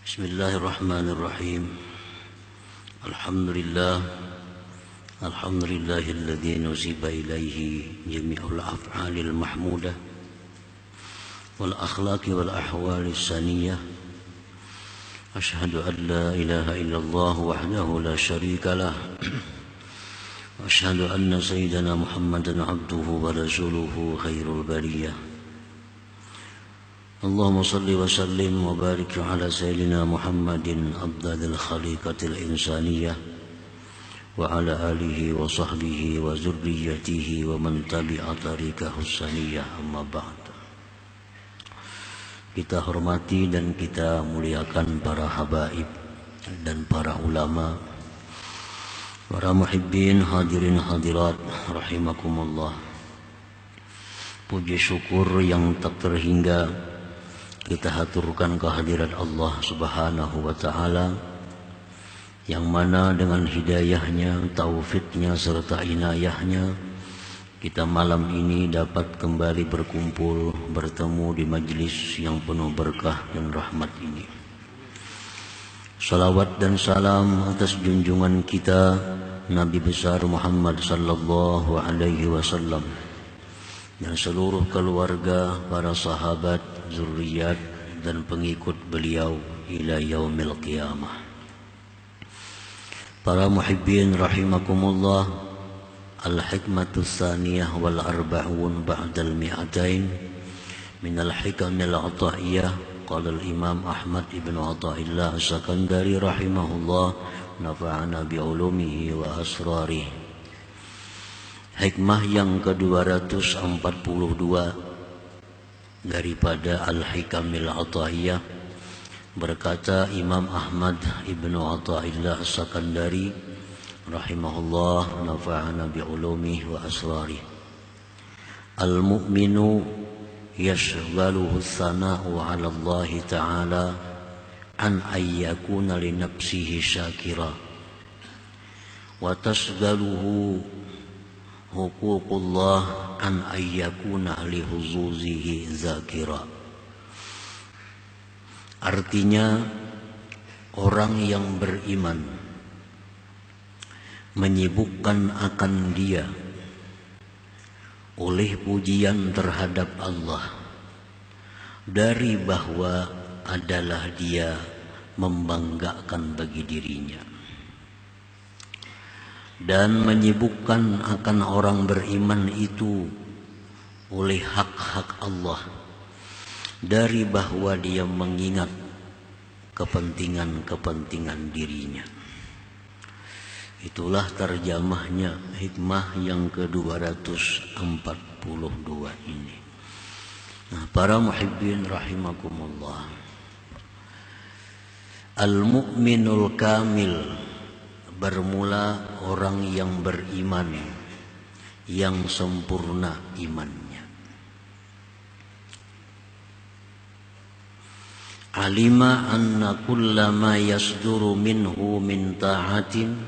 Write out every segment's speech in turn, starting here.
Bismillahirrahmanirrahim. Alhamdulillahilladzi nusiba ilaihi jami'ul af'alil mahmudah wal akhlaqi wal ahwalis saniyah. Asyhadu an la ilaha illallah wahdahu la syarika lah. Wa asyhadu anna sayyidana Muhammadan abduhu wa rasuluhu khairul bariyah. Allahumma salli wa sallim wa barik ala sayyidina Muhammadin afdalil khaliqatil insaniyah wa ala alihi wa sahbihi wa zurriyyatihi wa man tabi'a tariqahu saniyah, amma ba'd. Kita hormati dan kita muliakan para habaib dan para ulama, para muhibbin hadirin hadirat rahimakumullah. Puji syukur yang tak terhingga kita haturkan kehadirat Allah Subhanahu wa ta'ala, yang mana dengan hidayahnya, taufiknya serta inayahnya kita malam ini dapat kembali berkumpul, bertemu di majlis yang penuh berkah dan rahmat ini. Salawat dan salam atas junjungan kita Nabi besar Muhammad sallallahu alaihi wasallam dan seluruh keluarga, para sahabat, zuriat dan pengikut beliau ila yaumil qiyamah. Para muhibbin rahimakumullah, al-hikmatus tsaniyah wal arba'un ba'dal mi'atain min al-hikamil ata'iyah. Qala al-imam Ahmad ibn Athaillah as-Sakandari rahimahullah, nafa'ana bi'ulumihi wa asrarihi. Hikmah yang ke-242 daripada Al-Hikamil Ata'iyah, berkata Imam Ahmad ibnu Athaillah as-Sakandari rahimahullah, nafa'ana bi'ulumihi wa asrarihi. Al-mu'minu yashghaluhu as-sana'u 'ala Allah ta'ala an ayyakuna li nafsihi syakira wa tasghaluhu huququllah an ayyakuna li huzuzihi zakira. Artinya, orang yang beriman menyibukkan akan dia oleh pujian terhadap Allah dari bahwa adalah dia membanggakan bagi dirinya, dan menyibukkan akan orang beriman itu oleh hak-hak Allah dari bahwa dia mengingat kepentingan-kepentingan dirinya. Itulah terjemahnya hikmah yang ke-242 ini. Nah, para muhibbin rahimakumullah, al-mu'minul kamil bermula orang yang beriman yang sempurna imannya. Alima anna kullama yasduru minhu min ta'atin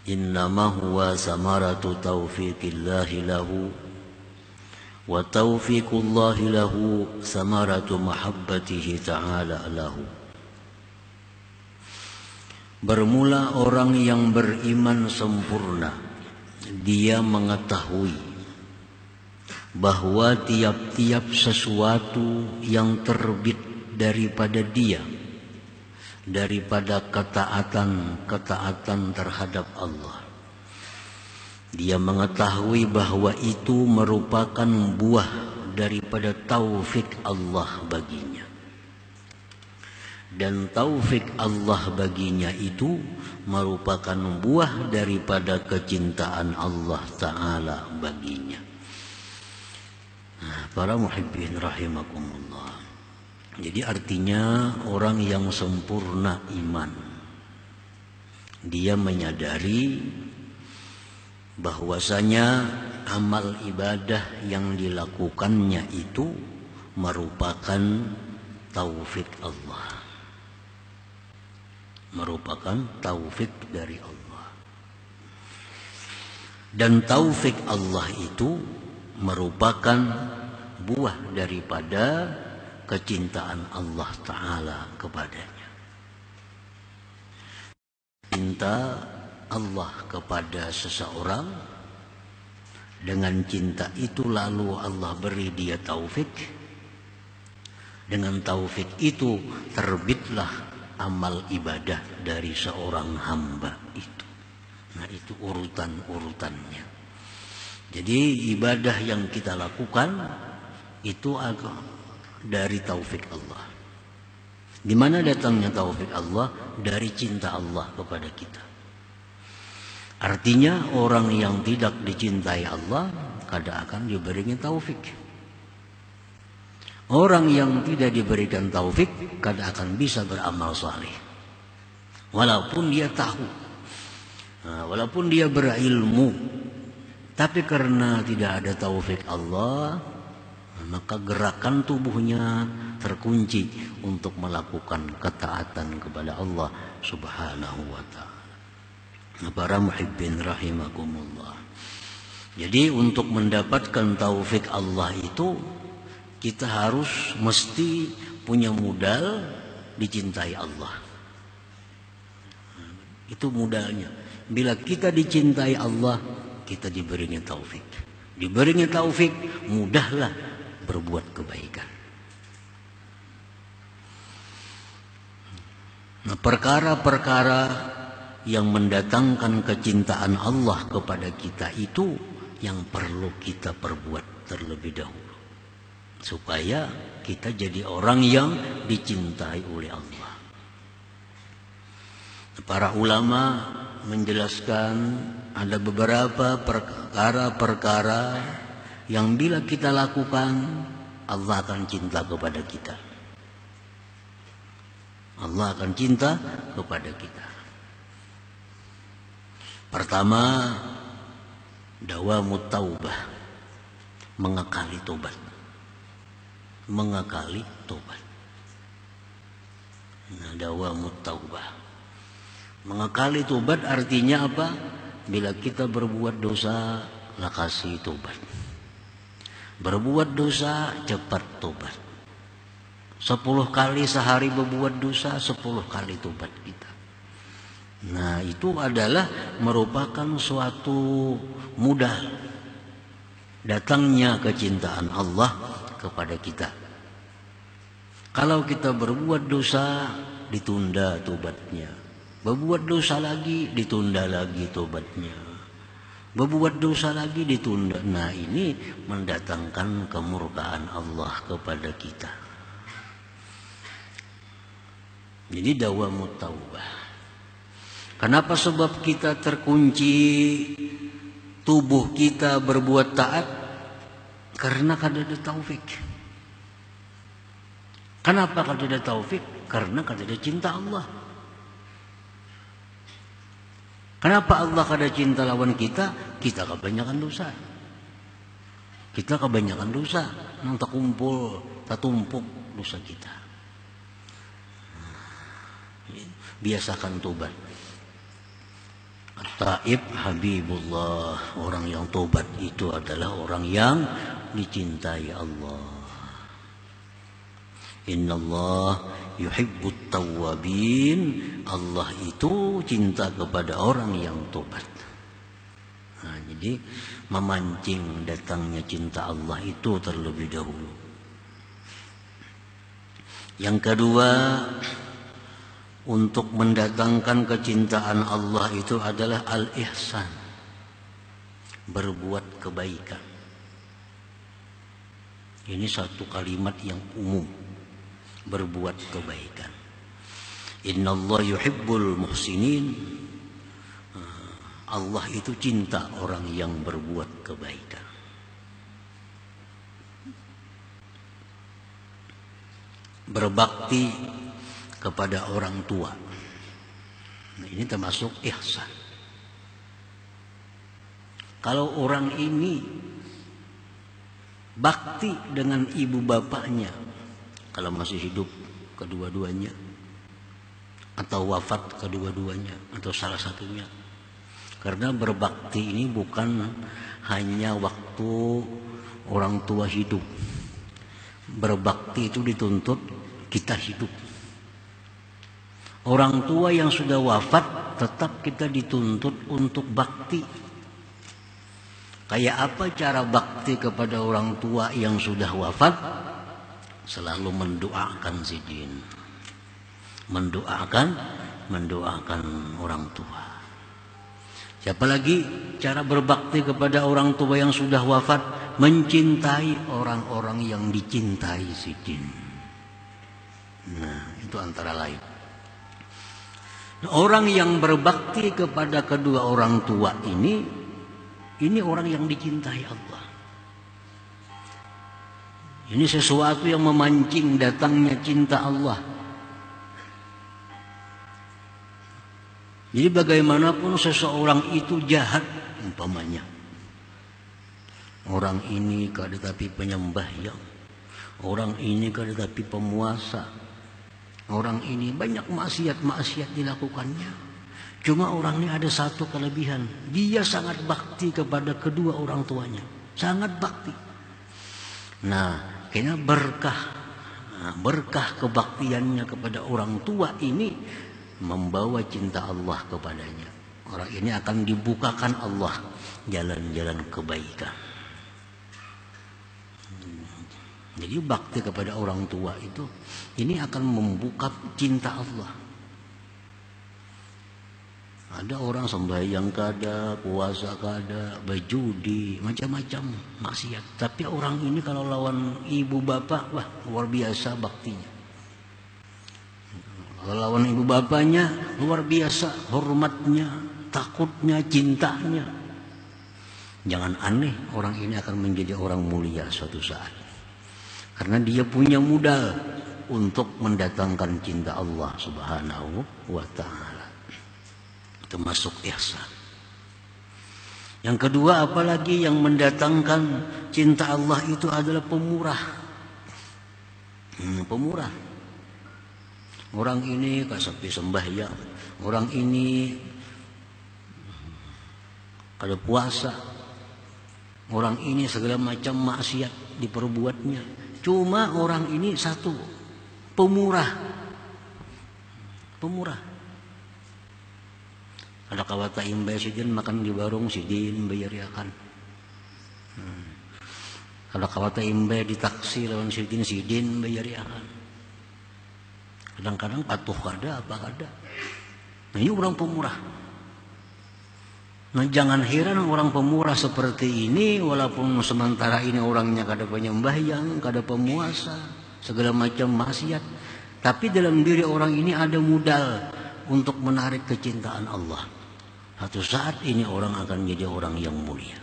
innama huwa samaratu taufiqillahi lahu wa taufiqullahi lahu samaratu mahabbatihi ta'ala lahu. Bermula orang yang beriman sempurna, dia mengetahui bahwa tiap-tiap sesuatu yang terbit daripada dia, daripada ketaatan terhadap Allah, dia mengetahui bahwa itu merupakan buah daripada taufik Allah baginya. Dan taufik Allah baginya itu merupakan buah daripada kecintaan Allah Ta'ala baginya. Nah, para muhibbin rahimakumullah, jadi artinya orang yang sempurna iman, dia menyadari bahwasanya amal ibadah yang dilakukannya itu merupakan taufik Allah, merupakan taufik dari Allah. Dan taufik Allah itu merupakan buah daripada kecintaan Allah Ta'ala kepadanya. cinta Allah kepada seseorang, dengan cinta itu lalu Allah beri dia taufik. Dengan taufik itu terbitlah amal ibadah dari seorang hamba itu. Nah, itu urutan-urutannya. Jadi ibadah yang kita lakukan itu dari taufik Allah. Di mana datangnya taufik Allah? Dari cinta Allah kepada kita. Artinya orang yang tidak dicintai Allah kada akan diberikan taufik. Orang yang tidak diberikan taufik kada akan bisa beramal saleh. Walaupun dia tahu, walaupun dia berilmu, tapi karena tidak ada taufik Allah, maka gerakan tubuhnya terkunci untuk melakukan ketaatan kepada Allah Subhanahu wa ta'ala. Para muhibbin rahimakumullah. Jadi untuk mendapatkan taufik Allah itu kita harus mesti punya modal dicintai Allah. Itu modalnya. Bila kita dicintai Allah, kita diberinya taufik. Diberinya taufik, mudahlah berbuat kebaikan. Nah, perkara-perkara yang mendatangkan kecintaan Allah kepada kita itu yang perlu kita perbuat terlebih dahulu, supaya kita jadi orang yang dicintai oleh Allah. Para ulama menjelaskan ada beberapa perkara-perkara yang bila kita lakukan, Allah akan cinta kepada kita. Allah akan cinta kepada kita. Pertama, dawamut taubah, mengekali tobat. Mengekali tobat. Nah, dawamut taubah. Mengekali tobat artinya apa? Bila kita berbuat dosa, lakasi tobat. Berbuat dosa, cepat tobat. 10 kali sehari berbuat dosa, 10 kali tobat kita. Nah, itu adalah merupakan suatu modal datangnya kecintaan Allah kepada kita. Kalau kita berbuat dosa, ditunda tobatnya. Berbuat dosa lagi, ditunda lagi tobatnya. Berbuat dosa lagi, ditunda. Nah, ini mendatangkan kemurkaan Allah kepada kita. Jadi dawamut taubah. Kenapa? Sebab kita terkunci, tubuh kita berbuat taat karena kada ada taufik. Kenapa kada ada taufik? Karena kada ada cinta Allah. Kenapa Allah kada cinta lawan kita? Kita kebanyakan dosa. Kita kebanyakan dosa. Nang terkumpul, tertumpuk dosa kita. Biasakan tobat. Taib Habibullah. Orang yang tobat itu adalah orang yang dicintai Allah. Innallah yuhibbut tawwabin. Allah itu cinta kepada orang yang tobat. Nah, jadi memancing datangnya cinta Allah itu terlebih dahulu. Yang kedua, untuk mendatangkan kecintaan Allah itu adalah al-ihsan, berbuat kebaikan. Ini satu kalimat yang umum, berbuat kebaikan. Innallah yuhibbul muhsinin. Allah itu cinta orang yang berbuat kebaikan. Berbakti kepada orang tua. Nah, ini termasuk ihsan. Kalau orang ini bakti dengan ibu bapaknya, kalau masih hidup kedua-duanya, atau wafat kedua-duanya, atau salah satunya. Karena berbakti ini bukan hanya waktu orang tua hidup. Berbakti itu dituntut kita hidup. Orang tua yang sudah wafat tetap kita dituntut untuk bakti. Kayak apa cara bakti kepada orang tua yang sudah wafat? Selalu mendoakan sidin. Mendoakan orang tua. Siapa lagi cara berbakti kepada orang tua yang sudah wafat? Mencintai orang-orang yang dicintai sidin. Nah, itu antara lain. Nah, orang yang berbakti kepada kedua orang tua ini orang yang dicintai Allah. Ini sesuatu yang memancing datangnya cinta Allah. Jadi bagaimanapun seseorang itu jahat umpamanya. Orang ini tetapi penyembahyang. Orang ini tetapi pemuasa. Orang ini banyak maksiat dilakukannya. Cuma orang ini ada satu kelebihan. Dia sangat bakti kepada kedua orang tuanya. Sangat bakti. Nah, kayaknya berkah kebaktiannya kepada orang tua ini membawa cinta Allah kepadanya. Orang ini akan dibukakan Allah jalan-jalan kebaikan. Jadi bakti kepada orang tua itu ini akan membuka cinta Allah. Ada orang sembahyang kada, puasa kada, berjudi, macam-macam maksiat. Tapi orang ini kalau lawan ibu bapak, wah luar biasa baktinya. Kalau lawan ibu bapaknya luar biasa hormatnya, takutnya, cintanya. Jangan aneh, orang ini akan menjadi orang mulia suatu saat. Karena dia punya modal untuk mendatangkan cinta Allah Subhanahu wa ta'ala. Termasuk ihsan. Yang kedua, apalagi yang mendatangkan cinta Allah itu adalah pemurah. Pemurah. Orang ini kasapi sembahyang, orang ini kada puasa, orang ini segala macam maksiat diperbuatnya. Cuma orang ini satu, pemurah. Pemurah. Ada kawata imbai sidin makan di warung sidin bayar yakan. Ada kawata imbai di taksi lawan sidin bayar yakan. Kadang-kadang patuh kada apa kada. Nah, ini orang pemurah. Nah, jangan heran orang pemurah seperti ini walaupun sementara ini orangnya kada penyembahyang, kada pemuasa, segala macam maksiat, tapi dalam diri orang ini ada modal untuk menarik kecintaan Allah. Satu saat ini orang akan menjadi orang yang mulia.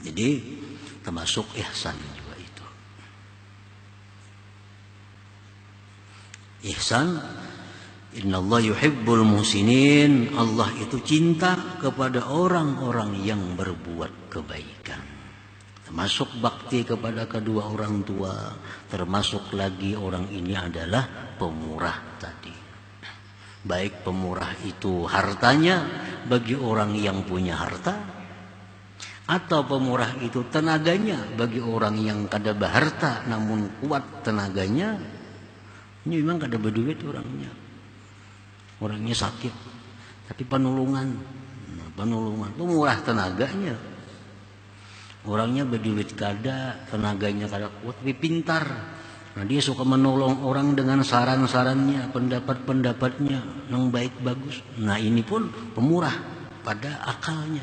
Jadi termasuk ihsan juga itu. Ihsan, innallaha yuhibbul muhsinin. Allah itu cinta kepada orang-orang yang berbuat kebaikan. Termasuk bakti kepada kedua orang tua. Termasuk lagi orang ini adalah pemurah tadi. Baik pemurah itu hartanya bagi orang yang punya harta, atau pemurah itu tenaganya bagi orang yang kada berharta namun kuat tenaganya. Ini memang kada berduit orangnya sakit, tapi penolongan, pemurah tenaganya. Orangnya berduit kada, tenaganya kada kuat, tapi pintar. Nah, dia suka menolong orang dengan saran-sarannya, pendapat-pendapatnya yang baik bagus. Nah, ini pun pemurah pada akalnya.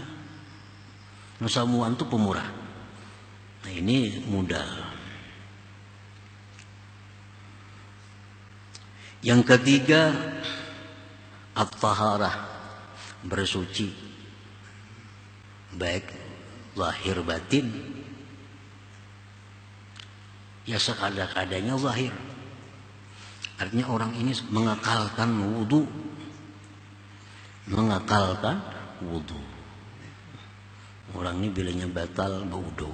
Nah, semua itu pemurah. Nah, ini modal. Yang ketiga, at-taharah, bersuci, baik zahir batin. Ya sekada-kadanya zahir. Artinya orang ini mengakalkan wudu. Orang ini bilangnya batal wudu.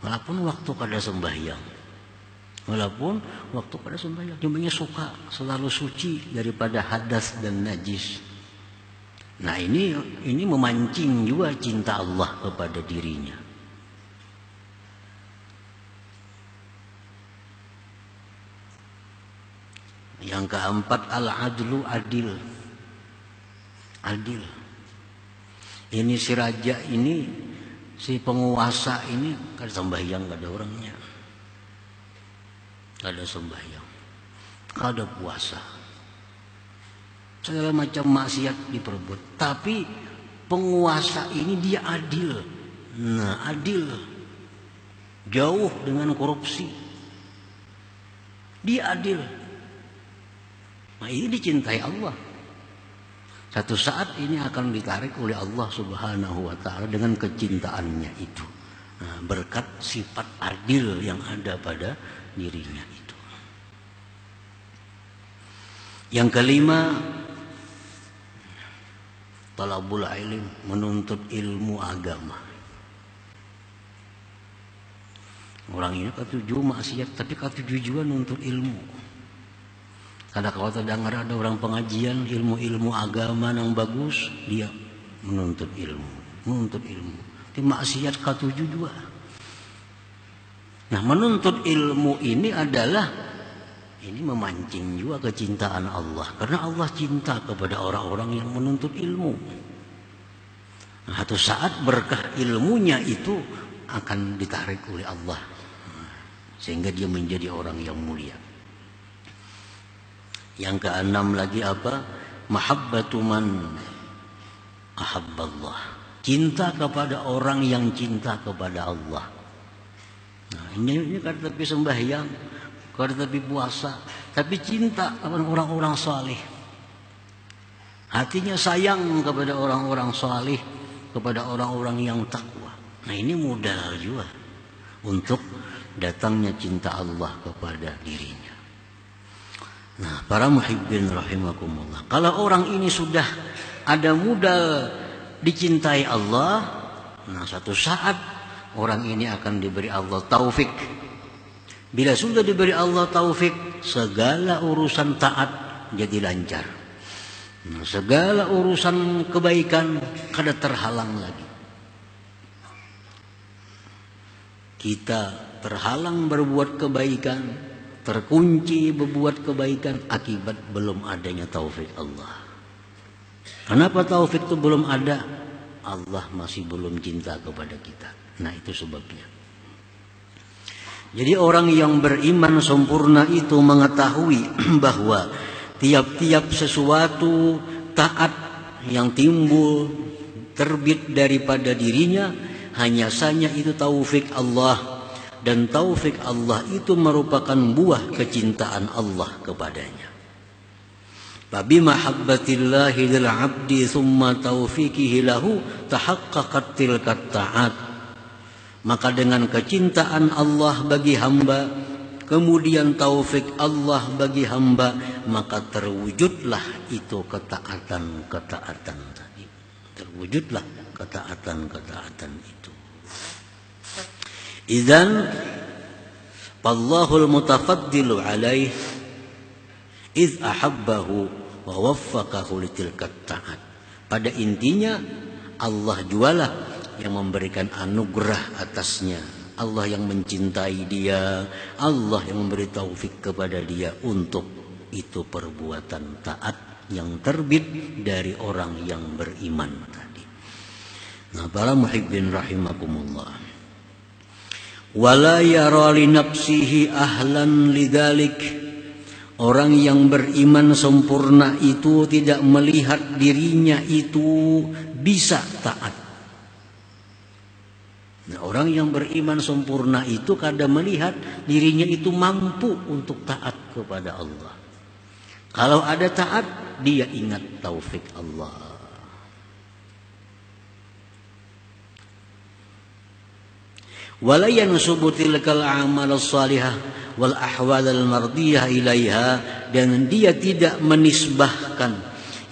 Walaupun waktu kada sembahyang. Cumanya suka selalu suci daripada hadas dan najis. Nah, ini memancing juga cinta Allah kepada dirinya. Yang keempat al-adlu, adil. Adil. Ini si raja ini, si penguasa ini, kada sembahyang, kada orangnya. Kada sembahyang, kada puasa. Segala macam maksiat diperbuat. Tapi penguasa ini dia adil. Nah, adil. Jauh dengan korupsi. Dia adil. Nah, ini dicintai Allah. Satu saat ini akan ditarik oleh Allah Subhanahu wa ta'ala dengan kecintaannya itu. Nah, berkat sifat adil yang ada pada dirinya itu. Yang kelima, talabul ilm, menuntut ilmu agama. Orang ini katuju maksiat, tapi katuju juga nuntut ilmu. Kada kalau terdengar ada orang pengajian ilmu-ilmu agama yang bagus, dia menuntut ilmu. Tapi maksiat katuju juga. Nah, menuntut ilmu ini adalah memancing juga kecintaan Allah, karena Allah cinta kepada orang-orang yang menuntut ilmu. Nah, satu saat berkah ilmunya itu akan ditarik oleh Allah, sehingga dia menjadi orang yang mulia. Yang keenam lagi apa? Mahabbatu man ahabballah. Cinta kepada orang yang cinta kepada Allah. Nah, ini kan tapi sembahyang, kan tapi puasa, tapi cinta kepada orang-orang saleh. Hatinya sayang kepada orang-orang saleh, kepada orang-orang yang takwa. Nah, ini modal juga untuk datangnya cinta Allah kepada dirinya. Nah, para muhibbin rahimakumullah, kalau orang ini sudah ada modal dicintai Allah, nah satu saat orang ini akan diberi Allah taufik. Bila sudah diberi Allah taufik, segala urusan taat jadi lancar. Nah, segala urusan kebaikan kada terhalang lagi. Kita terhalang berbuat kebaikan, terkunci berbuat kebaikan akibat belum adanya taufik Allah. Kenapa taufik itu belum ada? Allah masih belum cinta kepada kita. Nah, itu sebabnya. Jadi orang yang beriman sempurna itu mengetahui bahwa tiap-tiap sesuatu taat yang timbul terbit daripada dirinya hanya saja itu taufik Allah. Dan taufik Allah itu merupakan buah kecintaan Allah kepadanya. Fabi mahabbatillahi lil 'abdi thumma taufiqihi lahu tahaqqaqat tilka ta'at. Maka dengan kecintaan Allah bagi hamba, kemudian taufik Allah bagi hamba, maka terwujudlah itu ketaatan-ketaatan tadi. Terwujudlah ketaatan-ketaatan itu. Idzan Allahul mutafaddilu alaih iz ahabbahu wa waffaqahu litilka ta'at. Pada intinya Allah jualah yang memberikan anugerah atasnya, Allah yang mencintai dia, Allah yang memberi taufik kepada dia untuk itu perbuatan taat yang terbit dari orang yang beriman tadi. Nah, para muhibbin rahimakumullah, wala yara li nafsihi ahlan lidzalik. Orang yang beriman sempurna itu tidak melihat dirinya itu bisa taat. Nah, orang yang beriman sempurna itu kadang melihat dirinya itu mampu untuk taat kepada Allah. Kalau ada taat, dia ingat taufik Allah. Wala yansubu tilkal a'mal as-salihah wal ahwal al-mardiyah ilaiha, dan dia tidak menisbahkan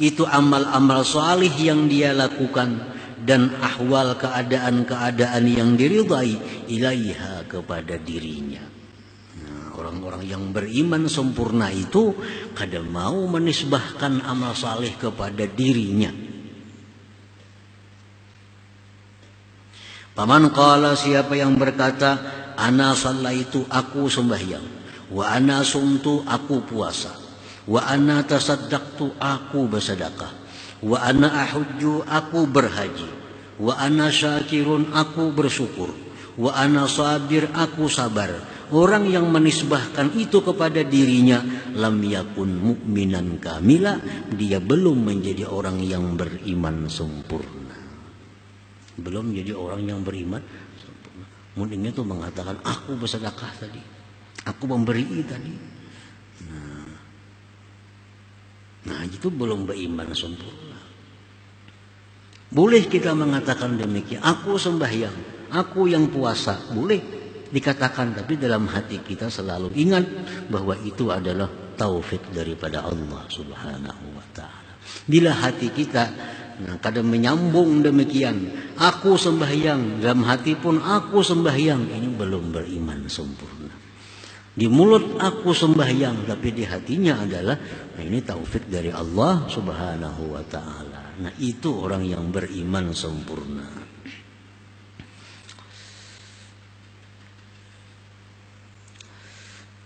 itu amal-amal salih yang dia lakukan dan ahwal keadaan-keadaan yang diridai ilaiha kepada dirinya. Nah, orang-orang yang beriman sempurna itu kada mau menisbahkan amal salih kepada dirinya. Paman qala, siapa yang berkata ana shallaitu, aku sembahyang, wa ana sumtu, aku puasa, wa ana tasaddaqtu, aku bersedekah, wa ana ahujju, aku berhaji, wa ana syakirun, aku bersyukur, wa ana sabir, aku sabar. Orang yang menisbahkan itu kepada dirinya, lam yakun mu'minan kamila, dia belum menjadi orang yang beriman sempurna. Belum menjadi orang yang beriman sempurna. Mungkin itu mengatakan aku bersedekah tadi, aku memberi tadi. Nah itu belum beriman sempurna. Boleh kita mengatakan demikian, aku sembahyang, aku yang puasa, boleh dikatakan, tapi dalam hati kita selalu ingat bahwa itu adalah taufik daripada Allah Subhanahu wa ta'ala. Bila hati kita kadang menyambung demikian, aku sembahyang, dalam hati pun aku sembahyang, ini belum beriman sempurna. Di mulut aku sembahyang, tapi di hatinya adalah ini taufik dari Allah Subhanahu wa ta'ala. Nah itu orang yang beriman sempurna.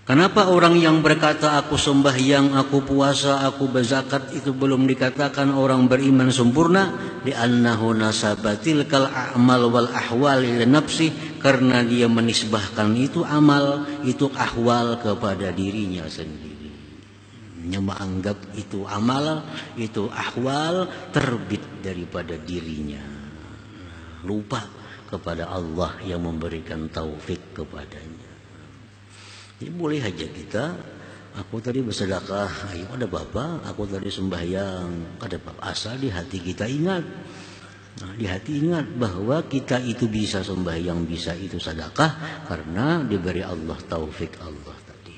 Kenapa orang yang berkata aku sembahyang, aku puasa, aku berzakat itu belum dikatakan orang beriman sempurna? Li'annahu nasabatil kal a'mal wal ahwal ila nafsi, karena dia menisbahkan itu amal, itu ahwal kepada dirinya sendiri. Dia menganggap itu amal, itu ahwal terbit daripada dirinya. Lupa kepada Allah yang memberikan taufik kepadanya. Jadi boleh aja kita, aku tadi bersedekah, ayo ada bapak, aku tadi sembahyang, ada bapak, asal di hati kita ingat. Nah, di hati ingat bahwa kita itu bisa sembahyang, bisa itu sedekah karena diberi Allah taufik Allah tadi.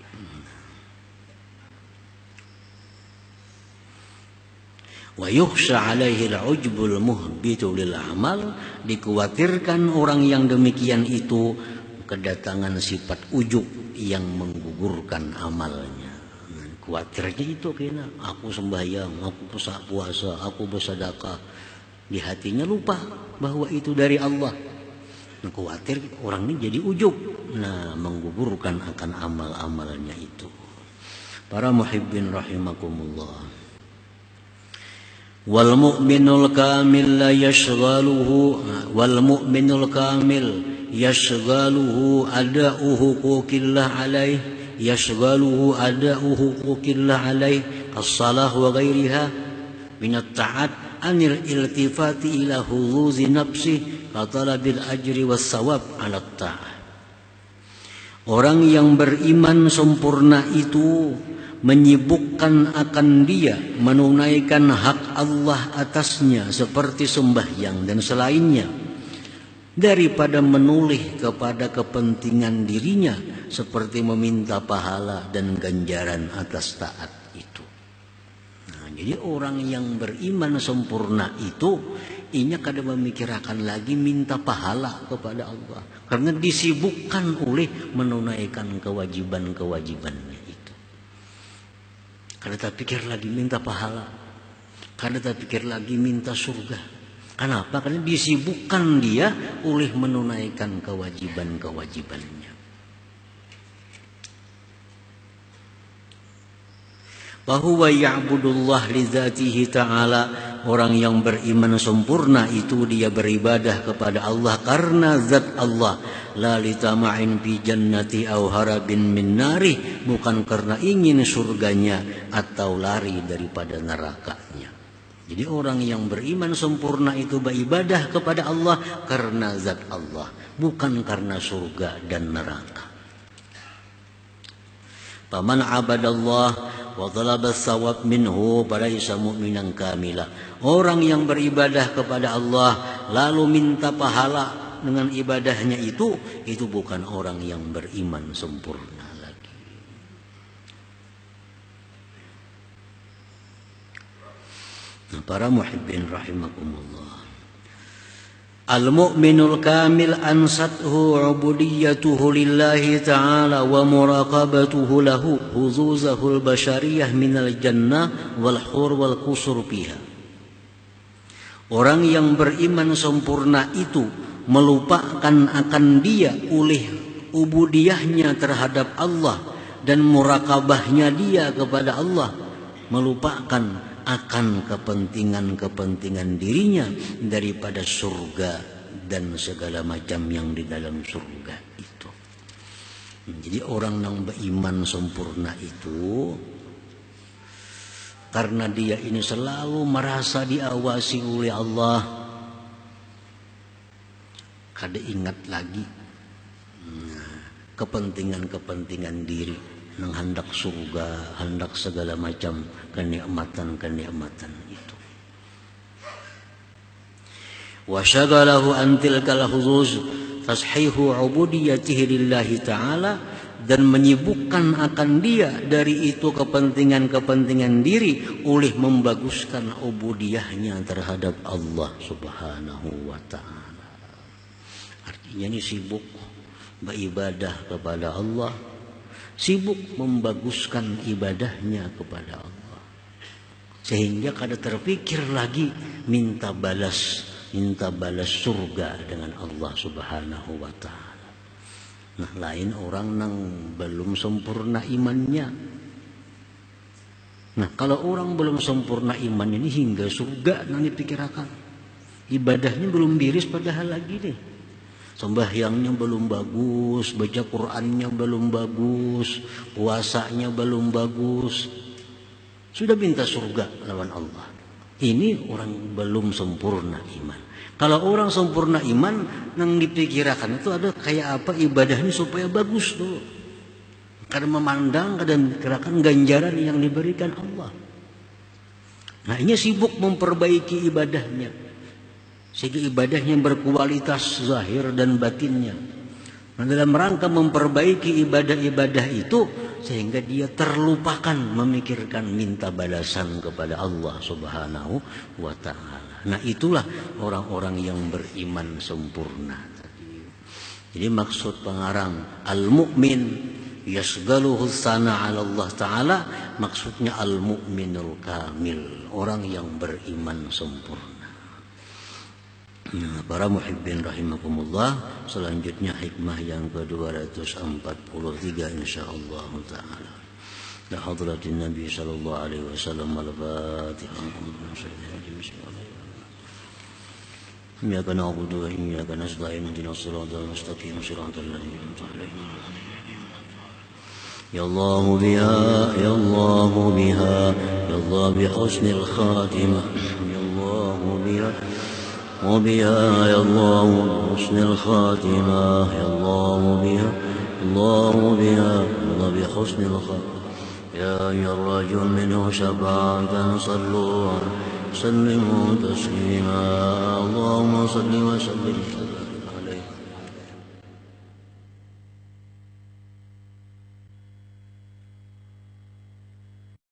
Wa yukhsha alaihi al-ujbul muhbitu lil amal, dikhawatirkan orang yang demikian itu kedatangan sifat ujub yang menggugurkan amalnya. Khawatirnya itu kena, aku sembahyang, aku puasa, aku bersedekah, di hatinya lupa bahwa itu dari Allah. Khawatir orang ini jadi ujub, nah menggugurkan akan amal-amalnya itu. Para muhibbin rahimakumullah. Wal mu'minul kamil la yashghaluhu, wal mu'minul kamil yashghaluhu ada'u huquqillah alaih, yashghaluhu ada'u huquqillah alaih as-salah wa ghairiha min at-ta'at anil iltifati ila huzuzi nafsi ka talabil ajri was sawab ala ta'ah. Orang yang beriman sempurna itu menyibukkan akan dia menunaikan hak Allah atasnya seperti sembahyang dan selainnya, daripada menoleh kepada kepentingan dirinya seperti meminta pahala dan ganjaran atas taat itu. Nah, jadi orang yang beriman sempurna itu inya kada memikirkan lagi minta pahala kepada Allah, karena disibukkan oleh menunaikan kewajiban-kewajibannya itu. Kada tak pikir lagi minta pahala, kada tak pikir lagi minta surga. Kenapa? Karena disibukkan dia oleh menunaikan kewajiban-kewajibannya. Bahwa ya'budullah li dzatihi ta'ala, orang yang beriman sempurna itu dia beribadah kepada Allah karena zat Allah, la li tama'in fi jannati aw harabin min nari, bukan karena ingin surganya atau lari daripada nerakanya. Jadi orang yang beriman sempurna itu beribadah kepada Allah karena zat Allah, bukan karena surga dan neraka. Faman abadallah wa talaba sawab minhu falaysa mu'minan kamila. Orang yang beribadah kepada Allah lalu minta pahala dengan ibadahnya itu bukan orang yang beriman sempurna lagi. Nah, para muhibbin rahimakumullah, al-mu'minul kamil ansathu ubudiyatuhu lillahi ta'ala wa muraqabatuhu lahu huzuzahul bashariyah minal jannah wal hur wal qusur fiha. Orang yang beriman sempurna itu melupakan akan dia oleh ubudiyahnya terhadap Allah dan muraqabahnya dia kepada Allah, melupakan akan kepentingan-kepentingan dirinya daripada surga dan segala macam yang di dalam surga itu. Jadi orang yang beriman sempurna itu karena dia ini selalu merasa diawasi oleh Allah, kada ingat lagi kepentingan-kepentingan diri, nang hendak surga, hendak segala macam kenikmatan itu. Wa syaghalahu an tilkal huzuz tashihu ubudiyatihi lillahi ta'ala, dan menyibukkan akan dia dari itu kepentingan-kepentingan diri oleh membaguskan ubudiyahnya terhadap Allah Subhanahu wa ta'ala. Artinya ini sibuk beribadah kepada Allah, sibuk membaguskan ibadahnya kepada Allah, sehingga kada terpikir lagi minta balas surga dengan Allah Subhanahu wa ta'ala. Nah, lain orang nang belum sempurna imannya. Nah, kalau orang belum sempurna iman ini hingga surga nang dipikirkan, ibadahnya belum biris padahal lagi nih. Sembahyangnya belum bagus, baca Qur'annya belum bagus, puasanya belum bagus, sudah minta surga lawan Allah. Ini orang belum sempurna iman. Kalau orang sempurna iman, yang dipikirkan itu ada kayak apa ibadahnya supaya bagus tuh. Karena memandang dan dikirakan ganjaran yang diberikan Allah. Nah, ini sibuk memperbaiki ibadahnya, sehingga ibadahnya berkualitas zahir dan batinnya. Nah, dalam rangka memperbaiki ibadah-ibadah itu, sehingga dia terlupakan memikirkan minta balasan kepada Allah Subhanahu wa ta'ala. Nah, itulah orang-orang yang beriman sempurna tadi. Jadi maksud pengarang al-mu'min yasgaluhu sana 'ala Allah ta'ala, maksudnya al-mu'minul kamil, orang yang beriman sempurna. Nah, para muhibbin rahimakumullah, selanjutnya hikmah yang ke-243 insyaallah taala. La hadratin Nabi sallallahu alaihi wasallam al-Fatihah. Iyyaka na'budu wa iyyaka nasta'in ihdinas siratal mustaqim siratal ladzina an'amta 'alaihim. Ya Allah biha ya Allah biha ya Allah bi husnil khatimah ya Allah biha وبها يا الله بحسن الخاتمة يا الله بها الله بها الله بحسن الخاتمة يا أيها الرجل منه شفاعة صلوا وسلموا تسليما اللهم صل وسلم